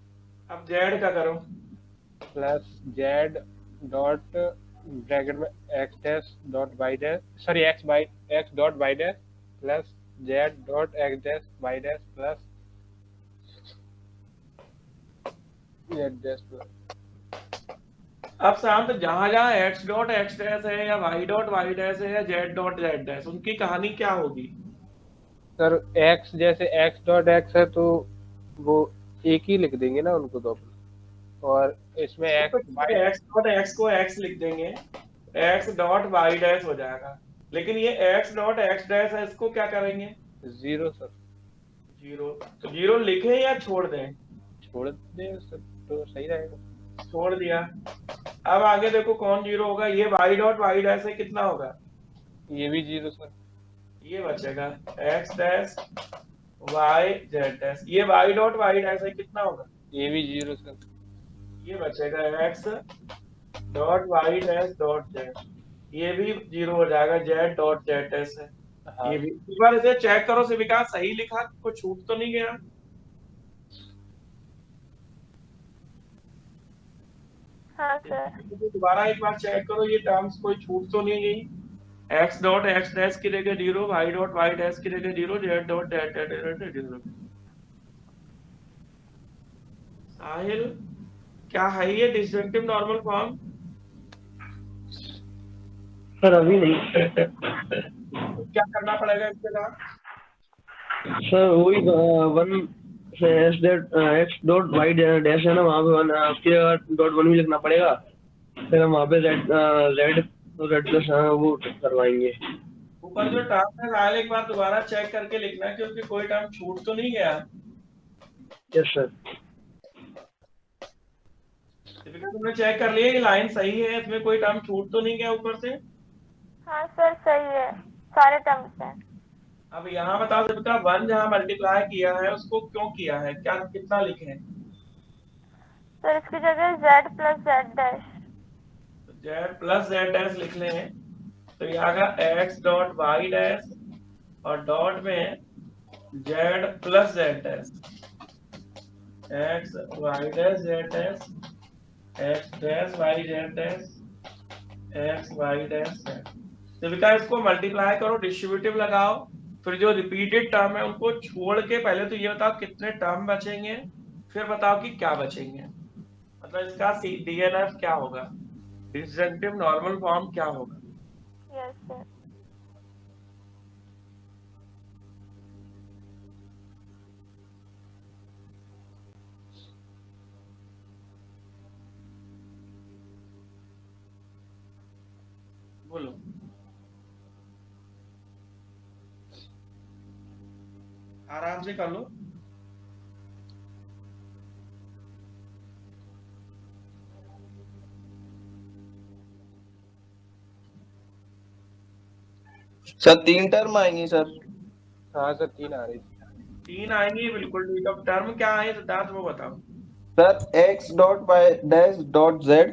अब z का करो, प्लस z डॉट ब्रैकेट में x dash dot by dash sorry x dot by dash plus z dot x dash y dash plus z dash plus. अब शांत जहां जहां x dot x dash है या y डॉट y डैश है या z dot z dash, उनकी कहानी क्या होगी? सर x जैसे x डॉट x है तो वो एक ही लिख देंगे ना उनको तो, और इसमें x डॉट x को x लिख देंगे, x डॉट y डैश हो जाएगा। लेकिन ये x डॉट x डैश है, इसको क्या करेंगे? 0 सर। 0 तो 0 लिखें या छोड़ दें? छोड़ दें सर तो सही रहेगा। छोड़ दिया। अब आगे देखो कौन 0 होगा, ये y डॉट y डैश है, कितना होगा? ये भी 0 सर। ये बचेगा x dash y z dash, ये y डॉट y डैश है, कितना होगा? ये भी 0 सर। ये बचेगा x dot y dash dot z, ये भी 0 हो जाएगा, z डॉट z डैश है। हाँ। ये भी एक बार इसे चेक करो शिविका, सही लिखा, कुछ छूट तो नहीं गया? हाँ सर। दोबारा एक बार चेक करो, ये टर्म्स कोई छूट तो नहीं गई? x डॉट x डैश की जगह 0, y डॉट y डैश की जगह 0, z डॉट z डैश 0। साहिल क्या है ये डिसजंक्टिव नॉर्मल फॉर्म? सर अभी नहीं। क्या करना पड़ेगा इसके साथ? सर वही 1 से x डॉट वाई डैश है ना, वहाँ पे 1 आपके डॉट 1 भी लिखना पड़ेगा, फिर हम वहाँ पे z प्लस वो करवाएंगे। ऊपर जो टर्म है साहिल एक बार दोबारा चेक करके लिखना, क्योंकि कोई टर्म छूट तो नहीं गया। Yes sir. तुमने चेक कर लिया ये लाइन सही है, इसमें कोई टर्म छूट तो नहीं गया ऊपर से? हाँ सर सही है, सारे टर्म्स हैं। अब यहाँ बताओ सबका 1 जहाँ मल्टीप्लाई किया है उसको क्यों किया है, क्या कितना लिखे? सर इसकी जगह z plus z dash. z plus z dash लिख लें तो ये आएगा x डॉट y डैश और डॉट में z plus z dash, x y dash z dash, x dash y z dash, x y dash z। तो इसको multiply करो, डिस्ट्रीब्यूटिव लगाओ, फिर जो रिपीटेड टर्म है उनको छोड़ के पहले तो ये बताओ कितने टर्म बचेंगे, फिर बताओ कि क्या बचेंगे, मतलब इसका DNF क्या होगा। डिसजंक्टिव नॉर्मल फॉर्म क्या होगा? Yes sir. बोलो। आराम से कर लो। सर 3 टर्म आएंगी सर। हाँ सर 3 आ रही। 3 आएंगी, बिल्कुल ठीक। अब टर्म क्या है सिद्धार्थ वो बताओ। Sir x dot y dash dot z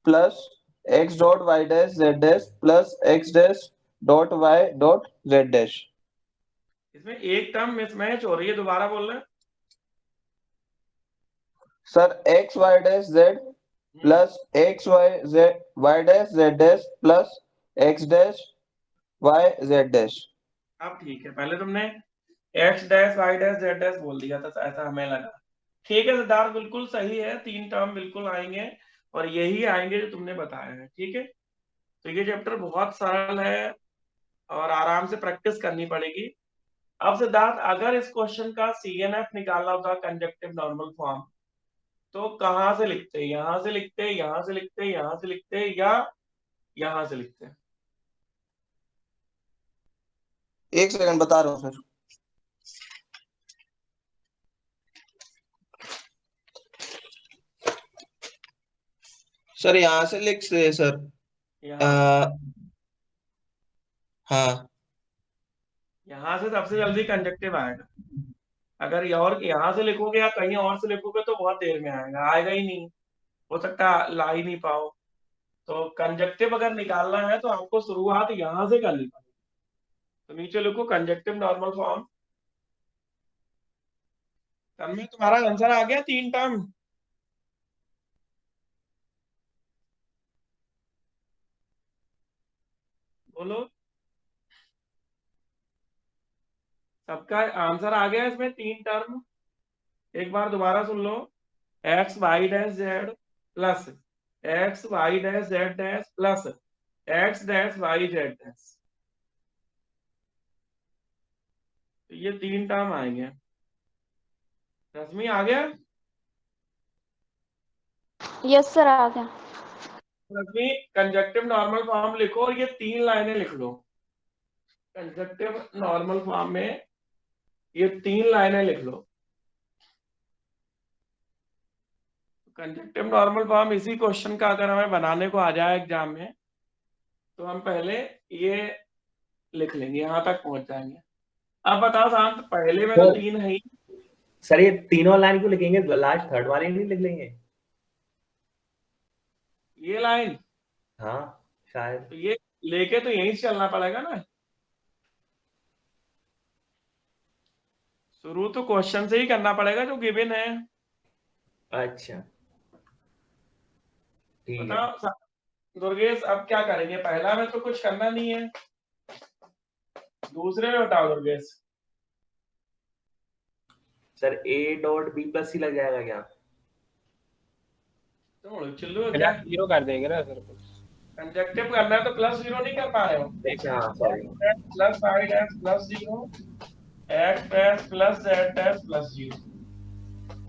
plus x dot y dash z dash plus x dash dot y dot z dash. इसमें एक टर्म मिसमैच हो रही है, दोबारा बोल रहे हैं। Sir x y dash z plus x y z y dash z dash plus x dash y z dash. अब ठीक है, पहले तुमने x dash y dash z dash बोल दिया था, ऐसा हमें लगा। ठीक है सिद्धार्थ, बिल्कुल सही है, 3 टर्म बिल्कुल आएंगे और यही आएंगे जो तुमने बताया है। ठीक है, तो ये चैप्टर बहुत सरल है और आराम से प्रैक्टिस करनी पड़ेगी। अब सिद्धार्थ, अगर इस क्वेश्चन का CNF निकालना होता कंजक्टिव नॉर्मल फॉर्म, तो कहां से लिखते? यहां से लिखते, यहां से लिखते, यहां से लिखते, या यहां से लिखते? 1 सेकंड बता रहा हूँ सर। सर यहाँ से लिख से सर। हाँ, यहां से सबसे जल्दी कंजक्टिव आएगा। अगर और यहां से लिखोगे या कहीं और से लिखोगे तो बहुत देर में आएगा, आएगा ही नहीं, हो सकता है ला ही नहीं पाओ। तो कंजक्टिव अगर निकालना है तो आपको शुरुआत यहां से करनी पड़ेगी। तो नीचे लिखो कंजक्टिव नॉर्मल फॉर्म। तब में तुम्हारा आंसर आ गया 3 टर्म। बोलो, सबका आंसर आ गया इसमें 3 टर्म। एक बार दोबारा सुन लो। X y dash z plus x y dash z dash plus x dash y z dash, ये 3 टर्म आएंगे। रश्मि आ गया? यस सर आ गया। रश्मि कंजक्टिव नॉर्मल फॉर्म लिखो और ये 3 लाइनें लिख लो। कंजक्टिव नॉर्मल फॉर्म में ये 3 लाइनें लिख लो। कंजक्टिव नॉर्मल फॉर्म इसी क्वेश्चन का अगर हमें बनाने को आ जाए एग्जाम में, तो हम पहले ये लिख लेंगे, यहां तक पहुंच जाएंगे। अब बताओ शांत, पहले में तो 3 है ही। सर ये तीनों लाइन क्यों लिखेंगे, लास्ट थर्ड वाली नहीं लिख लेंगे? ये लाइन, हाँ शायद। तो ये लेके तो यहीं से चलना पड़ेगा ना। शुरू तो क्वेश्चन से ही करना पड़ेगा जो गिवन है। अच्छा ठीक है। बताओ दुर्गेश, अब क्या करेंगे? पहला में तो कुछ करना नहीं है, दूसरे में बताओ Durgesh. Sir a dot b plus c लग जाएगा क्या? तो चिल्लू बिना क्या 0 कर देंगे ना सर कुछ। कंजक्टिव करना है तो +0 नहीं कर पा रहे हो? अच्छा हाँ sorry. Plus y dash plus 0 x dash plus z dash plus 0।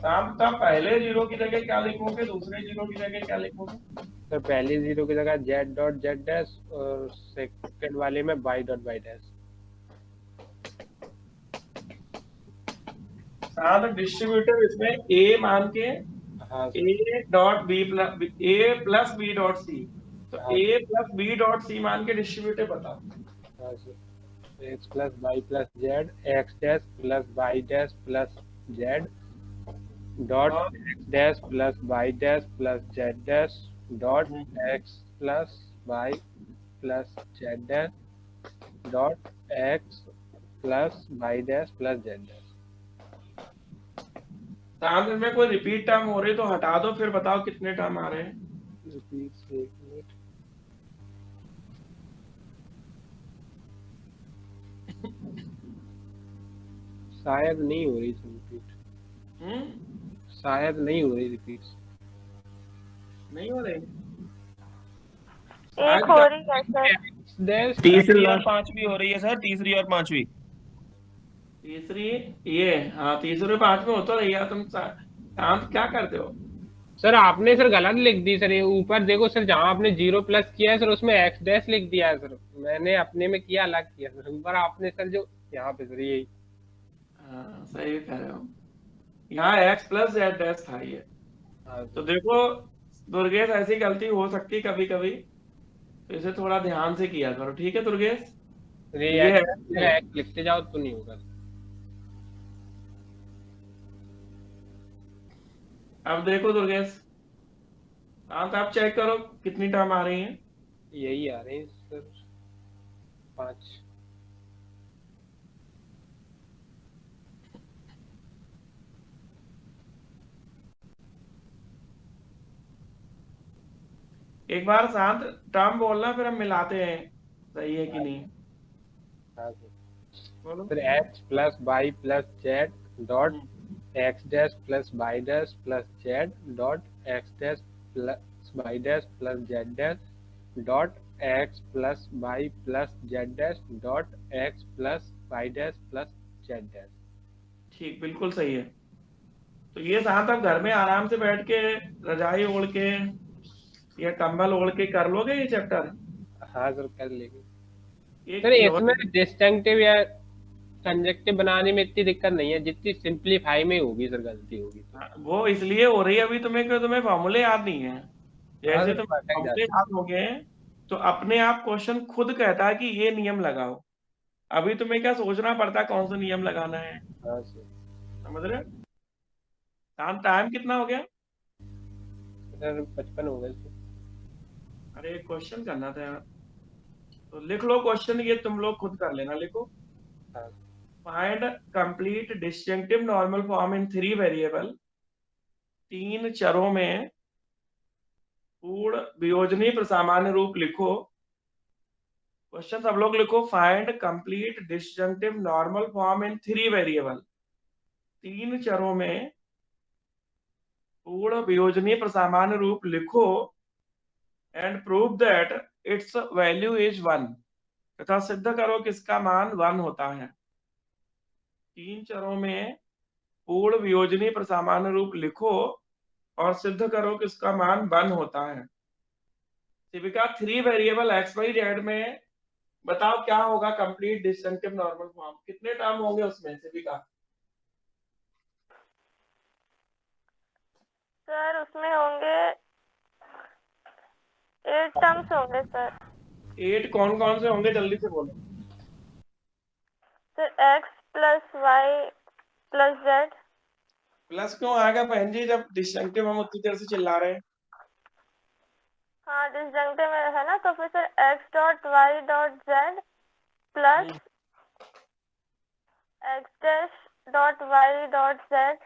शाम तक पहले 0 की जगह क्या लिखोगे, दूसरे 0 की जगह क्या लिखोगे? सर पहली 0 की जगह जेड डॉट जेड डैश और सेकंड वाले में वाई डॉट वाई डैश। शाम डिस्ट्रीब्यूटर इसमें ए मान के हाँ a dot b plus a plus b dot c, तो हाँ। A plus b dot c मान के डिस्ट्रीब्यूटर बताओ। हाँ sir x plus y plus z x dash plus y dash plus z dot x dash plus y dash plus z dash dot x plus y plus z dash dot x plus y dash plus z dash. शाम में कोई repeat term हो रही तो हटा दो, फिर बताओ कितने टर्म आ रहे हैं। रिपीट एक मिनट। शायद नहीं हो रही रिपीट। शायद नहीं हो रही रिपीट। नहीं हो रही। एक हो रही है सर। डैश तीसरी और पांचवी हो रही है सर, तीसरी और पांचवी। तीसरी, ये हाँ तीसरे पांच में होता रही है। तुम शांत क्या करते हो? सर आपने सर गलत लिख दी सर, ये ऊपर देखो सर, जहाँ आपने 0 प्लस किया है सर उसमें एक्स डैश लिख दिया है सर, मैंने अपने में किया अलग किया सर, ऊपर आपने सर जो यहाँ पे सर यही। हाँ सही कह रहे हो, यहाँ एक्स प्लस जेड डैश था ये। हाँ तो देखो दुर्गेश, ऐसी गलती हो सकती है कभी कभी, तो इसे थोड़ा ध्यान से किया करो, ठीक है दुर्गेश? सर, ये ये है एक्स लिखते जाओ तो नहीं होगा। अब देखो दुर्गेश, शांत, आप चेक करो कितनी टर्म आ रही है। यही आ रहे हैं सर, 5। एक बार शांत टर्म बोलना, फिर हम मिलाते हैं सही है कि नहीं। हाँ सर। बोलो। Sir x plus y plus z dot hmm, x dash plus y dash plus z dot x dash plus y dash plus z dash dot x plus y plus z dash dot x plus y dash plus z dash. ठीक, बिल्कुल सही है। तो ये शांत आप घर में आराम से बैठ के रजाई ओढ़ के या कंबल ओढ़ के कर लोगे ये चैप्टर। हाँ सर कर लेंगे एक सर, चीज और, इसमें डिस्टिंक्टिव या कंजक्टिव बनाने में इतनी दिक्कत नहीं है जितनी सिंप्लीफाई में होगी सर, गलती होगी तो। वो इसलिए हो रही है अभी तुम्हें, क्यों तुम्हें फॉर्मूले याद नहीं है। हाँ जैसे सर तुम अटक फॉर्मूले जाते हैं। याद हो गए तो अपने आप क्वेश्चन खुद कहता है कि ये नियम लगाओ। अभी तुम्हें क्या सोचना पड़ता है कौन सा नियम लगाना है, हाँ सर। समझ रहे? टाइम कितना हो गया? सर 55 हो गए सर। अरे क्वेश्चन करना था यार। तो लिख लो क्वेश्चन, ये तुम लोग खुद कर लेना, लिखो। हाँ find complete distinctive normal form in 3 variable. 3 चरों में पूर्ण वियोजनीय प्रसामान्य रूप लिखो। क्वेश्चन सब लोग लिखो, find complete disjunctive normal form in 3 variable. 3 चरों में पूर्ण वियोजनीय प्रसामान्य रूप लिखो and prove that it's value is 1, तथा सिद्ध करो कि इसका मान 1 होता है। 3 चरों में पूर्ण वियोजनीय प्रसामान्य रूप लिखो और सिद्ध करो कि इसका मान 1 होता है। शिविका 3 वेरिएबल एक्स वाई जेड में बताओ क्या होगा कंप्लीट डिस्टिंक्टिव नॉर्मल फॉर्म, कितने टर्म होंगे उसमें शिविका? सर उसमें होंगे 8 टर्म्स होंगे सर। 8 कौन कौन से होंगे, जल्दी से बोलो। Sir x plus y plus z. Plus क्यों आएगा बहन जी, जब डिस्टिंक्टिव हम उतनी देर से चिल्ला रहे हैं। हाँ डिस्जंक्टिव में है ना, तो फिर sir x dot y dot z plus x dash dot y dot z,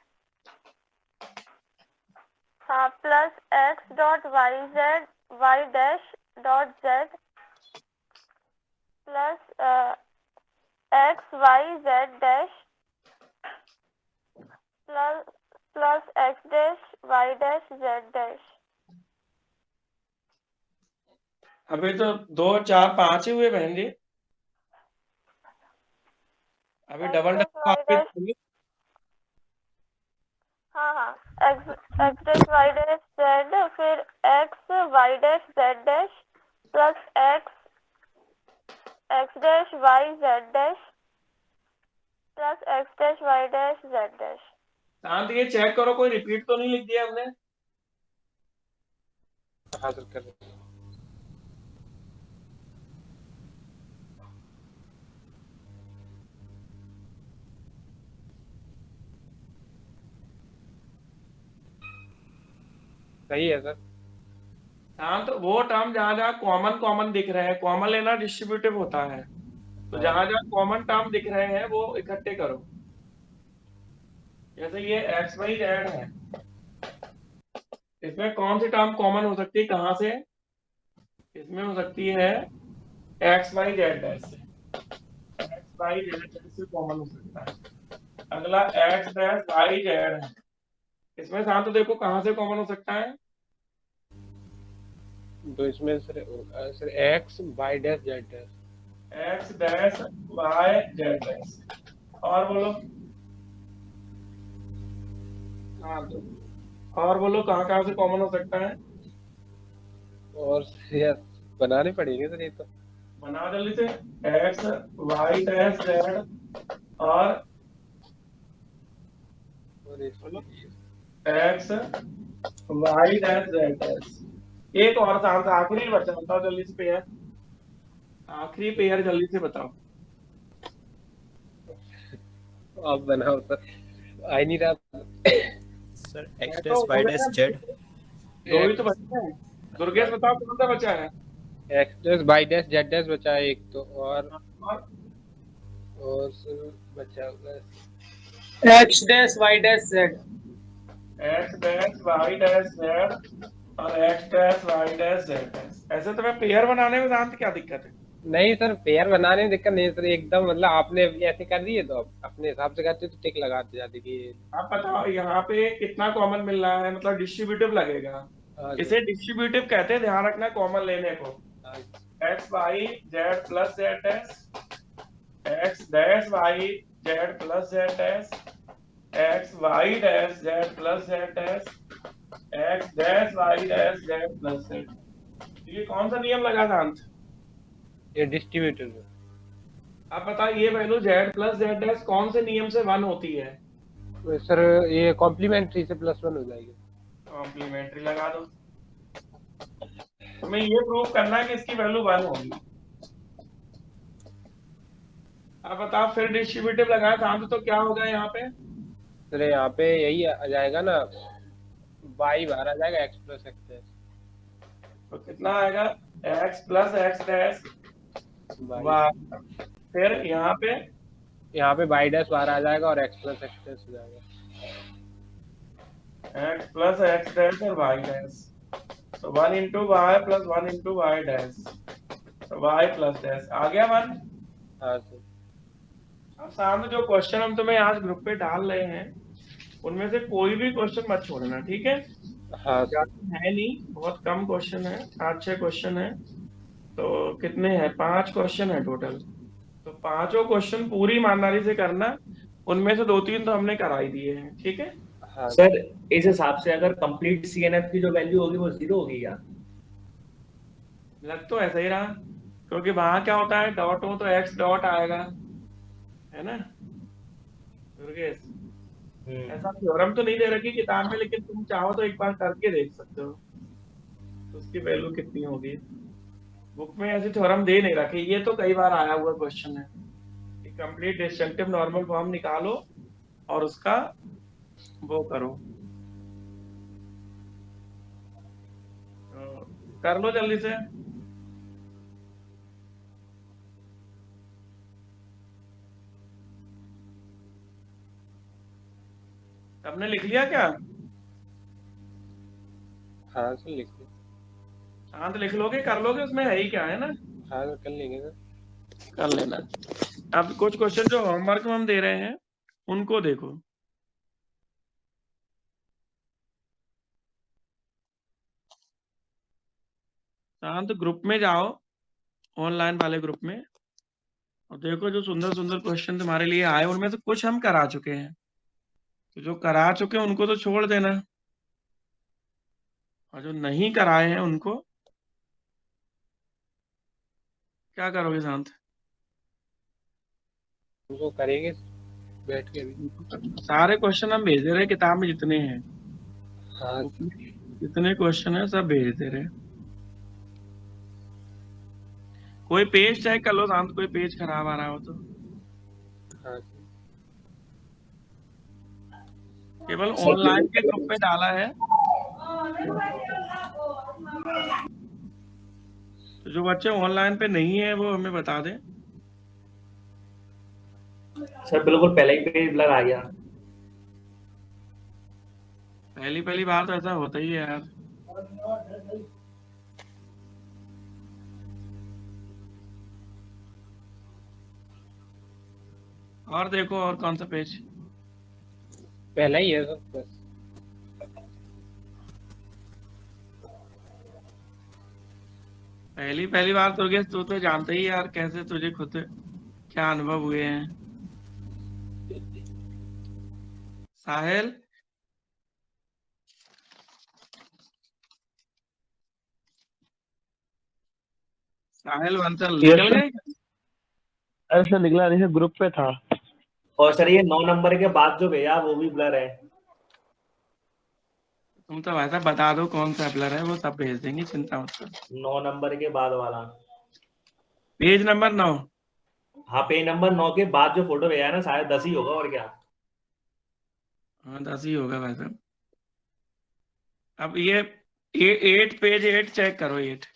हाँ plus x dot y z y dash dot z plus x y z dash plus plus x dash y dash z dash. अभी तो 2 4 5 ही हुए बहन जी, अभी x double dash y double dash, हाँ हाँ x dash y dash z, फिर x y dash z dash plus x dash y z dash plus x dash y dash z dash. शांत, ये चेक करो कोई रिपीट तो नहीं लिख दिया हमने। हाँ सर कर लेंगे। सही है सर। शांत, वो टर्म जहां जहां कॉमन कॉमन दिख रहे हैं, कॉमन लेना डिस्ट्रीब्यूटिव होता है, तो जहां जहां कॉमन टर्म दिख रहे हैं वो इकट्ठे करो। जैसे ये एक्स वाई जेड है, इसमें कौन सी टर्म कॉमन हो सकती है, कहां से? इसमें हो सकती है एक्स वाई जेड डैश से, एक्स वाई जेड डैश से कॉमन हो सकता है। अगला एक्स डैश वाई जेड है, इसमें शांत देखो कहां से कॉमन हो सकता है? तो इसमें sir x y dash z dash, x dash y z dash. और बोलो, हाँ तो और बोलो कहाँ कहाँ से कॉमन हो सकता है? और यार बनाने पड़ेंगे सर ये तो। बनाओ जल्दी से। एक्स वाई डैश जेड और इसमें x y dash z dash. एक और शांत आखिरी बचा, बताओ जल्दी से पेयर, आखिरी पेयर जल्दी से बताओ। आप बनाओ सर, आ ही नहीं रहा। Sir x dash y dash z. दो ही तो बचे हैं। दुर्गेश बताओ कौन सा बचा है? X dash y dash z dash बचा है एक तो, और सर बचा होगा x dash y dash z. X dash y dash z और x dash y dash z dash. ऐसे तो मैं पेयर बनाने में जानते क्या दिक्कत है? नहीं सर, पेयर बनाने में दिक्कत नहीं है सर, एकदम मतलब आपने ऐसे कर दिए तो आप अपने हिसाब से करते तो टिक लगाते जाते कि आप बताओ यहाँ पे कितना कॉमन मिल रहा है, मतलब डिस्ट्रीब्यूटिव लगेगा। हाँ इसे डिस्ट्रीब्यूटिव कहते हैं, ध्यान रखना कॉमन लेने को। हाँ x y z plus z dash, x dash y z plus z dash, x y dash z plus z dash, x dash y dash z plus z. ये कौन सा नियम लगा था अंत? ये डिस्ट्रीब्यूटिव है। आप बताओ ये value Z plus z dash कौन से नियम से 1 होती है? सर ये कॉम्प्लीमेंट्री से +1 हो जाएगी। कॉम्प्लीमेंट्री लगा दो। तुम्हें ये प्रूव करना है कि इसकी वैल्यू 1 होगी। अब बताओ फिर डिस्ट्रीब्यूटिव लगाया था तो क्या होगा यहाँ पे? सर यहाँ पे यही आ जाएगा ना, y बाहर आ जाएगा x प्लस एक्स डैश, तो कितना आएगा? x plus x dash y। फिर यहाँ पे y डैश बाहर आ जाएगा और x प्लस एक्स डैश हो जाएगा। x प्लस एक्स डैश और y डैश, तो 1 into y plus 1 into y dash, तो y प्लस डैश आ गया 1। हाँ सर। अब सामने जो क्वेश्चन हम तुम्हें आज ग्रुप पे डाल रहे हैं उनमें से कोई भी क्वेश्चन मत छोड़ना, ठीक है? हाँ सर। ज्यादा है नहीं, बहुत कम क्वेश्चन है, 5-6 क्वेश्चन है। तो कितने हैं? 5 क्वेश्चन है टोटल। तो पांचों क्वेश्चन पूरी ईमानदारी से करना, उनमें से 2-3 तो हमने करा ही दिए हैं, ठीक है? हाँ सर इस हिसाब से अगर कंप्लीट सीएनएफ की जो वैल्यू होगी वो 0 होगी क्या? लग तो ऐसा ही रहा, क्योंकि वहां क्या होता है, डॉट हो तो एक्स डॉट आएगा, है ना दुर्गेश? ऐसा थ्योरम तो नहीं दे रखी किताब में, लेकिन तुम चाहो तो एक बार करके देख सकते हो तो उसकी वैल्यू कितनी होगी। बुक में ऐसे थ्योरम दे नहीं रखे, ये तो कई बार आया हुआ क्वेश्चन है कि कंप्लीट डिस्जंक्टिव नॉर्मल फॉर्म निकालो और उसका वो करो। तो कर लो जल्दी से। सबने लिख लिया क्या? हाँ सर लिख लो। शांत लिख लोगे, कर लोगे, उसमें है ही क्या, है ना? हाँ सर कर लेंगे सर। कर लेना। अब कुछ क्वेश्चन जो होमवर्क में हम दे रहे हैं उनको देखो। शांत ग्रुप में जाओ, ऑनलाइन वाले ग्रुप में, और देखो जो सुंदर सुंदर क्वेश्चन तुम्हारे लिए आए उनमें से कुछ हम करा चुके हैं, तो जो करा चुके हैं उनको तो छोड़ देना, और जो नहीं कराए हैं उनको क्या करोगे शांत? उनको करेंगे बैठ के अभी। सारे क्वेश्चन हम भेज दे रहे हैं, किताब में जितने हैं, हाँ जितने क्वेश्चन है सब भेज दे रहे हैं। कोई पेज चेक कर लो शांत, कोई पेज खराब आ रहा हो तो। हाँ केवल ऑनलाइन के ग्रुप में डाला है, तो जो बच्चे ऑनलाइन पे नहीं है वो हमें बता दें। सर बिल्कुल पहले ही पेज ब्लर आ गया। पहली बार तो ऐसा होता ही है यार। और देखो और कौन सा पेज? पहला ही है सर बस। पहली बार दुर्गेश तू तो जानते ही यार, कैसे तुझे खुद क्या अनुभव हुए हैं। साहिल, साहिल वंशल Yes, निकल sir. गए। अरे सर निकला नहीं, सर ग्रुप पे था। और सर ये 9 नंबर के बाद जो भेजा वो भी ब्लर है। तुम तो वैसा बता दो कौन सा ब्लर है, वो सब भेज देंगे, चिंता मत करो। 9 नंबर के बाद वाला। Page number 9। हाँ, पेज नंबर 9 के बाद जो फोटो भेजा है ना, शायद 10 ही होगा और क्या। हाँ 10 ही होगा वैसे। अब ये 8 पेज 8 चेक करो। 8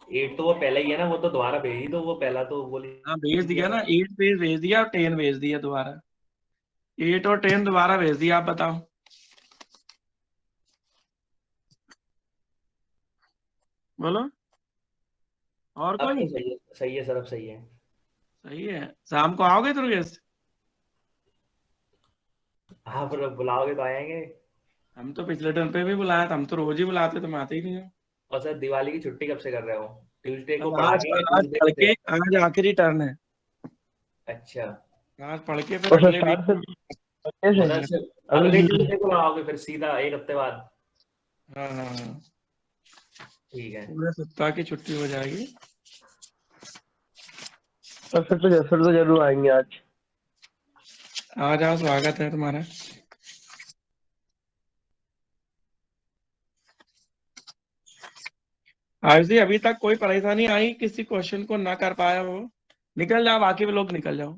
8 तो वो पहले ही है ना, वो तो दोबारा भेजी, तो वो पहला तो बोली। हाँ भेज दिया ना, 8 पेज भेज दिया और 10 भेज दिया दोबारा। 8 और 10 दोबारा भेज दिया, आप बताओ। बोलो और अब कोई। तो सही है सर, अब सही है। सही है। शाम को आओगे दुर्गेश? हाँ, पर बुलाओगे तो आएंगे। हम तो पिछले टर्म पे भी बुलाया था, हम तो रोज ही बुलाते, तुम आते ही नहीं हो। और सर दिवाली की छुट्टी कब से कर रहे हो? ट्यूसडे को अब पढ़ा आज के आज ट्यूसडे पढ़ को के, आज आखिरी टर्न है। अच्छा। आज पढ़ के फिर और सर अगले वीक स्टार्ट से कैसे मतलब सर अगले अगले वीक? ट्यूसडे को लगाओगे फिर सीधा एक हफ्ते बाद? हाँ हाँ हाँ, ठीक है। पूरे सप्ताह की छुट्टी हो जाएगी। सर तो जरूर आएंगे आज। आ जाओ, स्वागत है तुम्हारा। आयुषी, अभी तक कोई परेशानी आई किसी क्वेश्चन को ना कर पाया हो? निकल जाओ, बाकी लोग निकल जाओ।